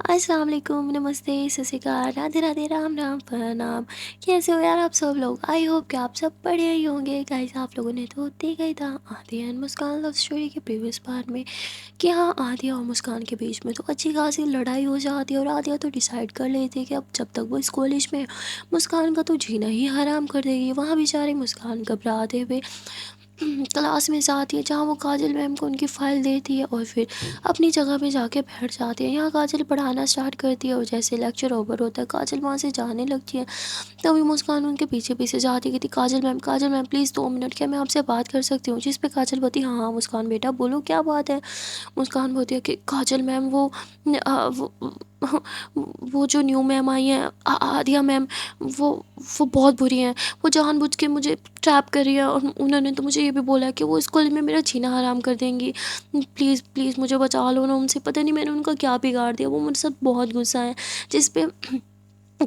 अस्सलाम वालेकुम, नमस्ते, सत श्री अकाल, राधे राधे, राम राम, प्रणाम। कैसे हो यार आप सब लोग? आई होप कि आप सब बढ़िया ही होंगे। गाइस आप लोगों ने तो देखा ही था आदि एंड मुस्कान लव स्टोरी के प्रीवियस पार्ट में कि हाँ, आदिया और मुस्कान के बीच में तो अच्छी खासी लड़ाई हो जाती है और आदिया तो डिसाइड कर लेती है कि अब जब तक वो इस कॉलेज में है, मुस्कान का तो जीना ही हराम कर देगी। वहाँ बेचारी मुस्कान घबराते हुए क्लास में जाती है जहाँ वो काजल मैम को उनकी फ़ाइल देती है और फिर अपनी जगह पे जाके बैठ जाती है। यहाँ काजल पढ़ाना स्टार्ट करती है और जैसे लेक्चर ओवर होता है काजल वहाँ से जाने लगती है। तभी मुस्कान उनके पीछे पीछे जाती है, कहती काजल मैम प्लीज़ 2 मिनट, क्या मैं आपसे बात कर सकती हूँ? जिस पे काजल बोलती हाँ हाँ मुस्कान बेटा बोलो क्या बात है। मुस्कान बोलती है कि काजल मैम वो जो न्यू मैम आई हैं आदिया मैम, वो वो बहुत बुरी हैं। वो जानबूझ के मुझे ट्रैप कर रही है और उन्होंने तो मुझे ये भी बोला है कि वो स्कूल में मेरा जीना हराम कर देंगी। प्लीज़ प्लीज़ मुझे बचा लो ना उनसे, पता नहीं मैंने उनका क्या बिगाड़ दिया, वो मुझसे बहुत गुस्सा है। जिस पे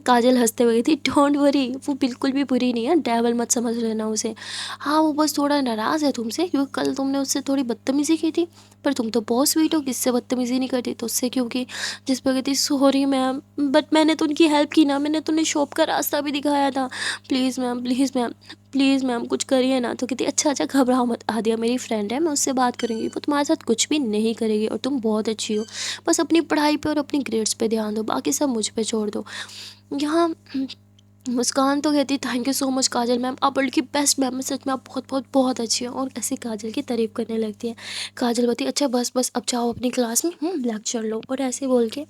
काजल हंसते हुए थी, डोंट वरी, वो बिल्कुल भी बुरी नहीं है, डेवल मत समझ लेना उसे। हाँ वो बस थोड़ा नाराज़ है तुमसे क्योंकि कल तुमने उससे थोड़ी बदतमीज़ी की थी, पर तुम तो बहुत स्वीट हो, किससे बदतमीज़ी नहीं करती तो उससे क्यों की। जिस पर कहती सॉरी मैम, बट मैंने तो उनकी हेल्प की ना, मैंने तो उन्हें शॉप का रास्ता भी दिखाया था। Please ma'am please ma'am please ma'am कुछ करिए ना। तो कहती अच्छा अच्छा घबराओ मत, आदिया मेरी फ्रेंड है, मैं उससे बात करूँगी, वो तुम्हारे साथ कुछ भी नहीं करेगी और तुम बहुत अच्छी हो। बस अपनी पढ़ाई पे और अपनी ग्रेड्स पे ध्यान दो, बाकी सब मुझ पे छोड़ दो। यहाँ मुस्कान तो कहती thank you so much Kajal ma'am, आप वर्ल्ड की बेस्ट मैम है, सच में आप बहुत बहुत बहुत अच्छी हैं, और ऐसे काजल की तारीफ़ करने लगती है। काजल बोलती अच्छा बस बस अब जाओ अपनी क्लास में लेक्चर लो, और ऐसे बोल के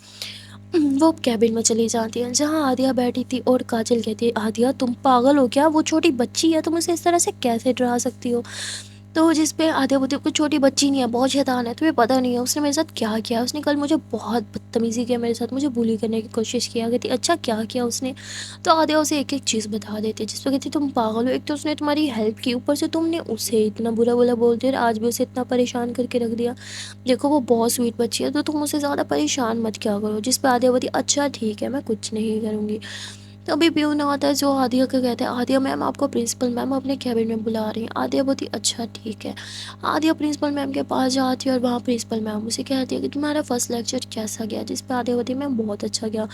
वो कैबिन में चली जाती है जहाँ आदिया बैठी थी। और काजल कहती है आदिया तुम पागल हो क्या, वो छोटी बच्ची है, तुम उसे इस तरह से कैसे डरा सकती हो। तो जिस पे आदित्य बोलती है कोई छोटी बच्ची नहीं है, बहुत शैतान है, तुम्हें पता नहीं है उसने मेरे साथ क्या किया, उसने कल मुझे बहुत बदतमीज़ी किया मेरे साथ, मुझे बुली करने की कोशिश किया। कहती अच्छा क्या किया उसने। तो आदित्य उसे एक एक चीज़ बता देती है जिस पर कहती तुम पागल हो, एक तो उसने तुम्हारी हेल्प की, ऊपर से तुमने उसे इतना बुरा बुरा बोलते और आज भी उसे इतना परेशान करके रख दिया। देखो वो बहुत स्वीट बच्ची है तो तुम उसे ज़्यादा परेशान मत क्या करो। जिस पर आदित्य बोलती अच्छा ठीक है मैं कुछ नहीं करूँगी। तभी प्यून आता है जो आदिया को कहता है आदिया मैम आपको प्रिंसिपल मैम अपने कैबिन में बुला रही हैं। आदिया बोलती अच्छा ठीक है। आदिया प्रिंसिपल मैम के पास जाती है और वहाँ प्रिंसिपल मैम उसे कहती है कि तुम्हारा फर्स्ट लेक्चर कैसा गया। जिस पर आदिया बोलती है मैम बहुत अच्छा गया,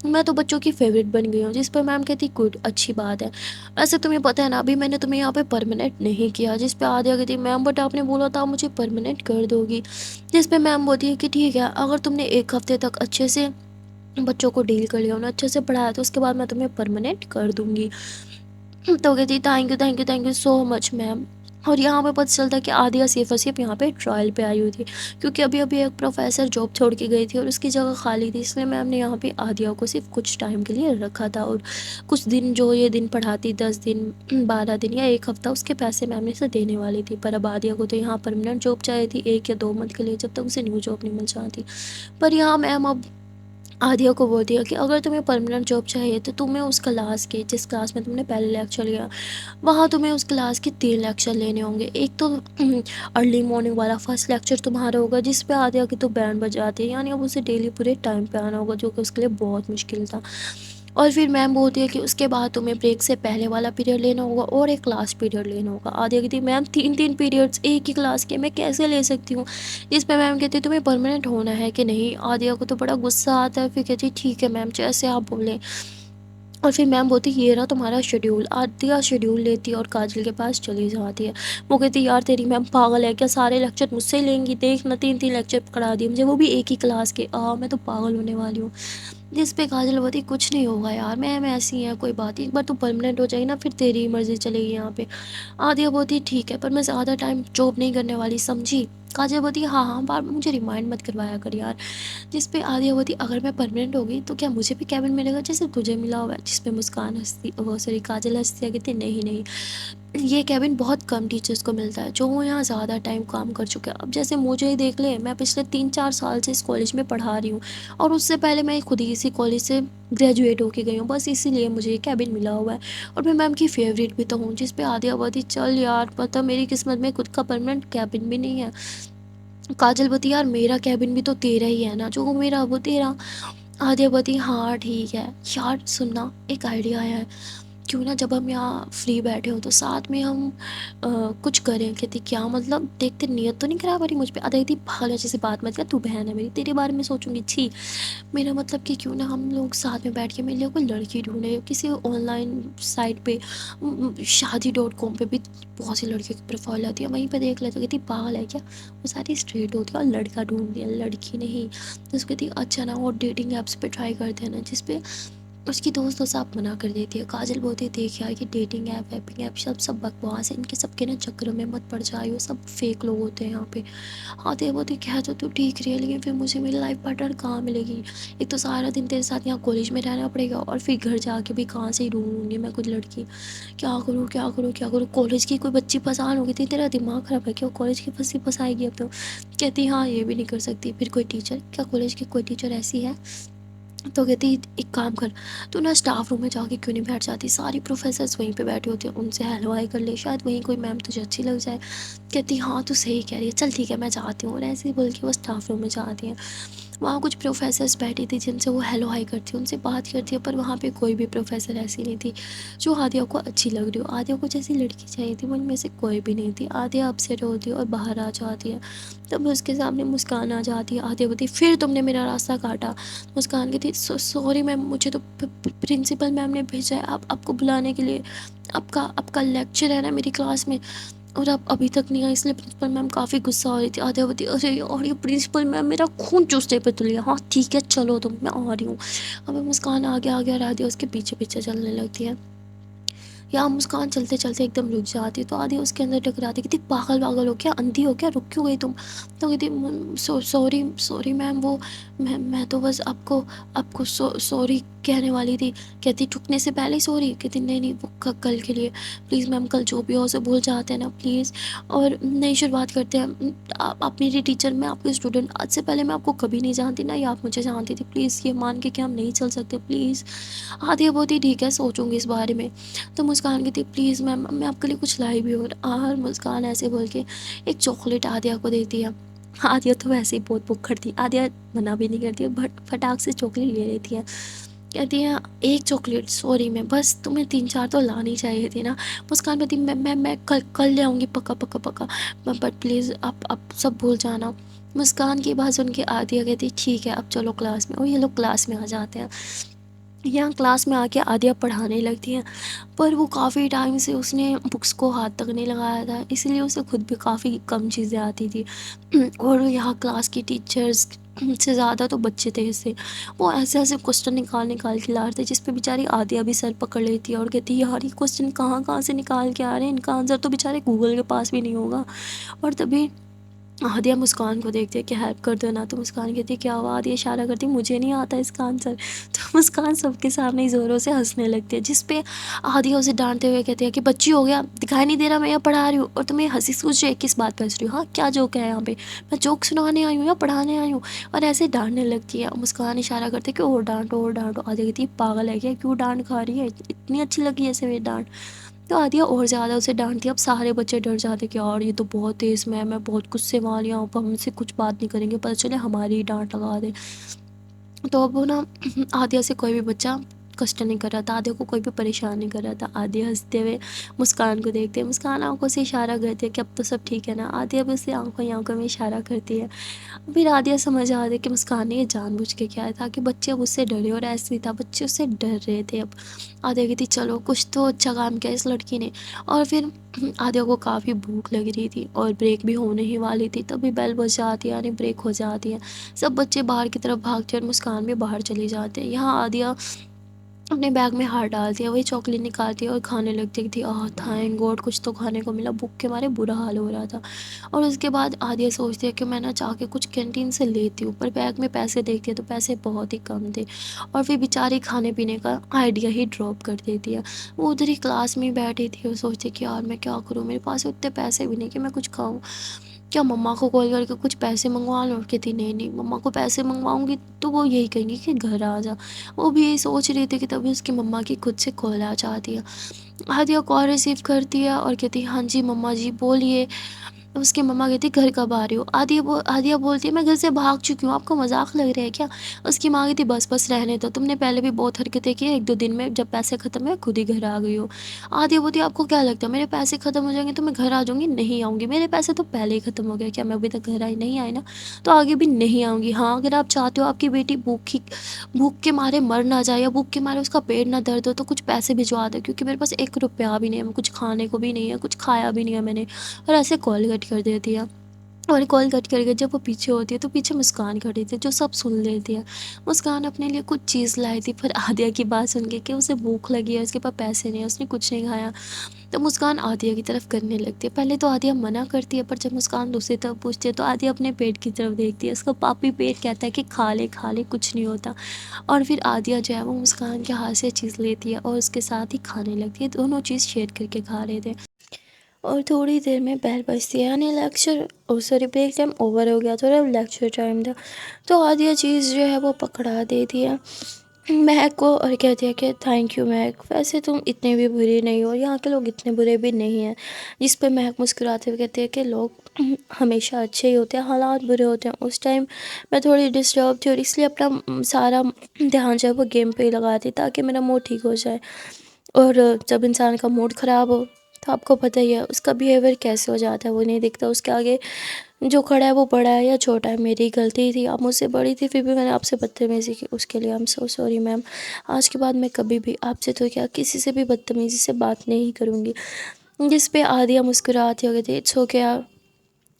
मैं तो बच्चों की फेवरेट बन गई हूँ। जिस पर मैम कहती गुड अच्छी बात है, वैसे तुम्हें पता है ना अभी मैंने तुम्हें यहाँ पे परमानेंट नहीं किया। जिस पे आदिया कहती मैम बट आपने बोला था आप मुझे परमानेंट कर दोगी। जिस पे मैम बोलती है कि ठीक है अगर तुमने 1 हफ्ते तक अच्छे से बच्चों को डील कर लिया, उन्हें अच्छे से पढ़ाया तो उसके बाद मैं तुम्हें परमानेंट कर दूँगी। तो कहती thank you so much ma'am. और यहाँ पे पता चलता है कि आदिया सिर्फ़ और सिर्फ यहाँ पे ट्रायल पे आई हुई थी क्योंकि अभी अभी एक प्रोफेसर जॉब छोड़ के गई थी और उसकी जगह खाली थी, इसलिए मैम ने यहाँ पे आदिया को सिर्फ कुछ टाइम के लिए रखा था। और कुछ दिन जो ये दिन पढ़ाती 10 दिन 12 दिन या 1 हफ्ता उसके पैसे मैम ने इसे देने वाली थी। पर अब आदिया को तो यहाँ परमानेंट जॉब चाहिए थी 1 या 2 मंथ के लिए, जब तक उसे न्यू जॉब नहीं मिल जाती। पर यहाँ मैम अब आदिया को बोल दिया कि अगर तुम्हें परमानेंट जॉब चाहिए तो तुम्हें उस क्लास के जिस क्लास में तुमने पहले लेक्चर लिया वहाँ तुम्हें उस क्लास के 3 लेक्चर लेने होंगे। एक तो अर्ली मॉर्निंग वाला फर्स्ट लेक्चर तुम्हारा होगा जिस पे आदिया की तो बैंड बजाती है, यानी अब उसे डेली पूरे टाइम पे आना होगा जो कि उसके लिए बहुत मुश्किल था। और फिर मैम बोलती है कि उसके बाद तुम्हें ब्रेक से पहले वाला पीरियड लेना होगा और एक क्लास पीरियड लेना होगा। आदिया कहती मैम 3 3 पीरियड्स एक ही क्लास के मैं कैसे ले सकती हूँ। जिस पे मैम कहती तुम्हें परमानेंट होना है कि नहीं। आदिया को तो बड़ा गुस्सा आता है, फिर कहती ठीक है मैम जैसे आप बोलें। और फिर मैम बोलती ये रहा तुम्हारा शेड्यूल। आदिया शेड्यूल लेती है और काजल के पास चली जाती है। वो कहती यार तेरी मैम पागल है क्या, सारे लेक्चर मुझसे लेंगी, देख ना 3 3 लेक्चर पकड़ा दिए मुझे, वो भी एक ही क्लास के। मैं तो पागल होने वाली हूँ। जिस पे काजल बोलती कुछ नहीं होगा यार मैम ऐसी है कोई बात नहीं, एक बार तू परमानेंट हो जाएगी ना फिर तेरी ही मर्ज़ी चलेगी यहाँ पे। आदिया बोलती ठीक है पर मैं ज़्यादा टाइम जॉब नहीं करने वाली समझी। काजल बोलती हाँ हाँ बार बार मुझे रिमाइंड मत करवाया कर यार। जिस पे आदिया बोलती अगर मैं परमानेंट होगी तो क्या मुझे भी कैबिन मिलेगा जैसे तुझे मिला हुआ है। जिस पे मुस्कान हंसती वो सॉरी काजल हंसती है कहती नहीं नहीं, ये केबिन बहुत कम टीचर्स को मिलता है जो वो यहाँ ज़्यादा टाइम काम कर चुके हैं। अब जैसे मुझे ही देख ले, मैं पिछले 3 4 साल से इस कॉलेज में पढ़ा रही हूँ और उससे पहले मैं खुद ही इसी कॉलेज से ग्रेजुएट होके गई हूँ, बस इसीलिए मुझे ये केबिन मिला हुआ है और मैं मैम की फेवरेट भी तो हूँ। जिस पे आदिया बोलती चल यार पता मेरी किस्मत में खुद का परमानेंट केबिन भी नहीं है। काजल बोलती यार मेरा केबिन भी तो तेरा ही है ना, जो मेरा वो तेरा। आदिया बोलती हाँ ठीक है। यार सुनना एक आइडिया आया है, क्यों ना जब हम यहाँ फ्री बैठे हों तो साथ में हम कुछ करें। कहती क्या मतलब, देखते नीयत तो नहीं खराब हो रही मुझ पे। अरे थी पागल जैसी बात मत कर, तू बहन है मेरी, तेरे बारे में सोचूंगी, छी। मेरा मतलब कि क्यों ना हम लोग साथ में बैठ के मेरे लिए कोई लड़की ढूंढे किसी ऑनलाइन साइट पे। शादी.com पे भी बहुत सी लड़कियों की प्रोफाइल आती है, वहीं पे देख लेते। कहती पागल है क्या, वो सारी स्ट्रेट होती है और लड़का ढूंढ लिया, लड़की नहीं। तो उसको कहती अच्छा ना, और डेटिंग ऐप्स पे ट्राई करते हैं ना, जिसपे उसकी दोस्त साफ मना कर देती है। काजल बोलती है देख यार, ये डेटिंग ऐप वैपिंग ऐप सब सब बकवास है, इनके सबके ना चक्करों में मत पड़ जाइयो, सब फेक लोग होते हैं यहाँ पे। हाँ तो बोलती क्या तो तू ठीक रही है, लेकिन फिर मुझे मेरी लाइफ पार्टनर कहाँ मिलेगी। एक तो सारा दिन तेरे साथ यहाँ कॉलेज में रहना पड़ेगा, और फिर घर जाके भी कहाँ से ही ढूंढूंगी मैं कुछ लड़की। क्या करूँ क्या करूँ क्या करूँ, कॉलेज की कोई बच्ची पसंद होगी थी, तेरा दिमाग खराब है क्या, कॉलेज की बच्ची फंसाएगी अब तो। कहती हाँ ये भी नहीं कर सकती, फिर कोई टीचर, क्या कॉलेज की कोई टीचर ऐसी है। तो कहती एक काम कर, तू ना स्टाफ रूम में जाके क्यों नहीं बैठ जाती, सारी प्रोफेसर्स वहीं पे बैठे होते हैं, उनसे हेलो हाय कर ले, शायद वहीं कोई मैम तुझे अच्छी लग जाए। कहती हाँ तू सही कह रही है, चल ठीक है मैं जाती हूँ। और ऐसे ही बोल के वो स्टाफ रूम में जाती हैं। वहाँ कुछ प्रोफेसर्स बैठी थी जिनसे वो हेलो हाय करती है, उनसे बात करती है, पर वहाँ पे कोई भी प्रोफेसर ऐसी नहीं थी जो आदिया को अच्छी लग रही हो। आदिया को जैसी लड़की चाहिए थी, वो उनमें से कोई भी नहीं थी। आदिया अपसेट होती है और बाहर आ जाती है। तब उसके सामने मुस्कान आ जाती है। आदिया बोलती फिर तुमने मेरा रास्ता काटा। मुस्कान कहती सॉरी मैम, मुझे तो प्रिंसिपल मैम ने भेजा है आपको बुलाने के लिए। आपका आपका लेक्चर है ना मेरी क्लास में, और आप अभी तक नहीं आए, इसलिए प्रिंसिपल मैम काफ़ी गुस्सा हो रही थी। आद्यावती अरे और ये प्रिंसिपल मैम मेरा खून चूसने पे तुली है। हाँ ठीक है चलो तुम, मैं आ रही हूँ। अब मुस्कान आगे आगे और आदिया उसके पीछे पीछे चलने लगती है। या मुस्कान चलते चलते एकदम रुक जाती है, तो आदि उसके अंदर टकराती, कहती पागल पागल हो क्या, अंधी हो क्या, रुक क्यों गई तुम। तो कहती सॉरी सॉरी मैम, वो मैं तो बस आपको आपको सॉरी कहने वाली थी। कहती ठुकने से पहले सॉरी। कहती नहीं नहीं, वो कल के लिए प्लीज़ मैम, कल जो भी हो उसे भूल जाते हैं ना प्लीज़, और नई शुरुआत करते हैं। आप मेरी टीचर, मैं आपकी स्टूडेंट, आज से पहले मैं आपको कभी नहीं जानती ना, या आप मुझे जानती थी, प्लीज़ ये मान के कि हम नहीं चल सकते प्लीज़। आदिया बहुत ही ठीक है, सोचूंगी इस बारे में। तो मुस्कान की थी प्लीज़ मैम, मैं आपके लिए कुछ लाई भी हूँ। और मुस्कान ऐसे बोल के एक चॉकलेट आदिया को देती है। आदिया तो वैसे ही बहुत भुक्खड़ थी, आदिया मना भी नहीं करती है, बट फटाक से चॉकलेट ले लेती है। कहती है एक चॉकलेट, सॉरी मैं, बस तुम्हें 3-4 तो लानी चाहिए थी ना। मुस्कान कहती मैं कल कल ले आऊँगी, पक्का पक्का पक्का, बट प्लीज़ आप सब भूल जाना। मुस्कान की बात सुन के आदिया कहती ठीक है अब चलो क्लास में, और ये लोग क्लास में आ जाते हैं। यहाँ क्लास में आके आदिया पढ़ाने लगती है, पर वो काफ़ी टाइम से उसने बुक्स को हाथ तक नहीं लगाया था, इसलिए उसे खुद भी काफ़ी कम चीज़ें आती थी। और यहाँ क्लास की टीचर्स से ज़्यादा तो बच्चे थे इससे, वो ऐसे ऐसे क्वेश्चन निकाल निकाल के लाते, जिस पे बेचारी आदिया भी सर पकड़ लेती है और कहती है यार ये क्वेश्चन कहाँ कहाँ से निकाल के आ रहे हैं, इनका आंसर तो बेचारे गूगल के पास भी नहीं होगा। और तभी आदिया मुस्कान को देखती है कि हेल्प कर दो ना, तो मुस्कान कहती है क्या हुआ, आदिया इशारा करती है मुझे नहीं आता इसका आंसर। तो मुस्कान सबके सामने ही ज़ोरों से हंसने लगती है, जिस पे आदिया उसे डांटते हुए कहती है कि बच्ची हो गया, दिखाई नहीं दे रहा मैं यहाँ पढ़ा रही हूँ और तुम्हें हंसी सूझ रही है, किस बात पर हंस रही हो, हाँ क्या जोक है यहाँ पे, मैं जोक सुनाने आई हूँ या पढ़ाने आई हूँ। और ऐसे डांटने लगती है। मुस्कान इशारा करते कि और डांटो और डांटो। आदिया कहती है पागल है क्या, क्यों डांट खा रही है, इतनी अच्छी लगी ऐसे मेरी डांट। तो आदिया और ज़्यादा उसे डांटती है। अब सारे बच्चे डर जाते कि यार ये तो बहुत तेज़ मैम है, बहुत गुस्से वाली हैं, अब हमसे कुछ बात नहीं करेंगे, पता चले हमारी ही डांट लगा दे। तो अब वो ना आदिया से कोई भी बच्चा कष्ट नहीं कर रहा था, आदिया को कोई भी परेशान नहीं कर रहा था। आदिया हंसते हुए मुस्कान को देखते, मुस्कान आंखों से इशारा करती है कि अब तो सब ठीक है ना। आदिया भी उससे आंखों ही आंखों में इशारा करती है। फिर आदिया समझ आ रही कि मुस्कान ने ये जानबूझ के किया है, ताकि बच्चे अब उससे डरे, और ऐसे ही था बच्चे उससे डर रहे थे। अब आदिया कहती चलो कुछ तो अच्छा काम किया इस लड़की ने। और फिर आदिया को काफ़ी भूख लग रही थी और ब्रेक भी होने ही वाली थी, तभी बेल बज जाती है, यानी ब्रेक हो जाती है। सब बच्चे बाहर की तरफ भागते हैं और मुस्कान भी बाहर चली जाते हैं। यहाँ आदिया अपने बैग में हाथ डालती है, वही चॉकलेट निकालती है और खाने लगती थी। थैंक गॉड कुछ तो खाने को मिला, भूख के मारे बुरा हाल हो रहा था। और उसके बाद आदिया सोचती है कि मैं ना जाके कुछ कैंटीन से लेती हूँ, पर बैग में पैसे देखती है तो पैसे बहुत ही कम थे, और फिर बेचारी खाने पीने का आइडिया ही ड्रॉप कर देती है। वो उधर ही क्लास में ही बैठी थी और सोचती कि यार मैं क्या करूँ, मेरे पास उतने पैसे भी नहीं कि मैं कुछ खाऊँ, क्या मम्मा को कॉल करके कुछ पैसे मंगवा लो। कहती नहीं नहीं, मम्मा को पैसे मंगवाऊंगी तो वो यही कहेंगी कि घर आ जा। वो भी यही सोच रही थी कि तभी उसकी मम्मा की खुद से कॉल आ जाती है। हादिया कॉल रिसीव करती है और कहती है हाँ जी मम्मा जी बोलिए। उसकी मम्मा कहती घर कब आ रही हो? आदिया बोलती है मैं घर से भाग चुकी हूँ, आपको मज़ाक लग रहा है क्या? उसकी माँ कहती बस बस रहने दो, तुमने पहले भी बहुत हरकतें की हैं, 1-2 दिन में जब पैसे ख़त्म हुए खुद ही घर आ गई हो। आदिया बोलती है आपको क्या लगता है मेरे पैसे ख़त्म हो जाएँगे तो मैं घर आ जाऊँगी? नहीं आऊँगी, मेरे पैसे तो पहले ही ख़त्म हो गए, क्या मैं अभी तक घर आई नहीं आई ना, तो आगे भी नहीं आऊँगी। हाँ, अगर आप चाहते हो आपकी बेटी भूख के मारे मर ना जाए या भूख के मारे उसका पेट ना दर्द हो तो कुछ पैसे भिजवा दो, क्योंकि मेरे पास 1 रुपया भी नहीं है, कुछ खाने को भी नहीं है, कुछ खाया भी नहीं है मैंने। और ऐसे कॉल कट कर देती है। और कॉल कट करके जब वो पीछे होती है तो पीछे मुस्कान खड़ी थी जो सब सुन लेती है। मुस्कान अपने लिए कुछ चीज़ लाई थी, पर आदिया की बात सुन के कि उसे भूख लगी है, उसके पास पैसे नहीं है, उसने कुछ नहीं खाया, तो मुस्कान आदिया की तरफ करने लगती है। पहले तो आदिया मना करती है, पर जब मुस्कान दूसरी तरफ पूछती है तो आदिया अपने पेट की तरफ देखती है। उसका पापी पेट कहता है कि खा ले कुछ नहीं होता। और फिर आदिया जो है वो मुस्कान के हाथ से चीज़ लेती है और उसके साथ ही खाने लगती है। दोनों चीज़ शेयर करके खा रहे थे। और थोड़ी देर में बेल बजती है, यानी lecture sorry break time over हो गया था और अब लेक्चर टाइम था। तो आधी चीज़ जो है वो पकड़ा देती है महक को और कहती है कि थैंक यू महक, वैसे तुम इतने भी बुरी नहीं हो, यहाँ के लोग इतने बुरे भी नहीं हैं। जिस पे महक मुस्कुराते हुए कहती है कि लोग हमेशा अच्छे ही होते हैं, हालात बुरे होते हैं। उस टाइम मैं थोड़ी डिस्टर्ब थी और इसलिए अपना सारा ध्यान जो है वो गेम पे ही लगाती ताकि मेरा मूड ठीक हो जाए। और जब इंसान का मूड ख़राब हो तो आपको पता ही है उसका बिहेवियर कैसे हो जाता है, वो नहीं दिखता। उसके आगे जो खड़ा है वो बड़ा है या छोटा है। मेरी गलती थी, आप मुझसे बड़ी थी फिर भी मैंने आपसे बदतमीज़ी की, उसके लिए I am so sorry ma'am. आज के बाद मैं कभी भी आपसे तो क्या किसी से भी बदतमीज़ी से बात नहीं करूँगी। जिस पे आदिया मुस्कुराती हो गई थी, इट्स ओके यार,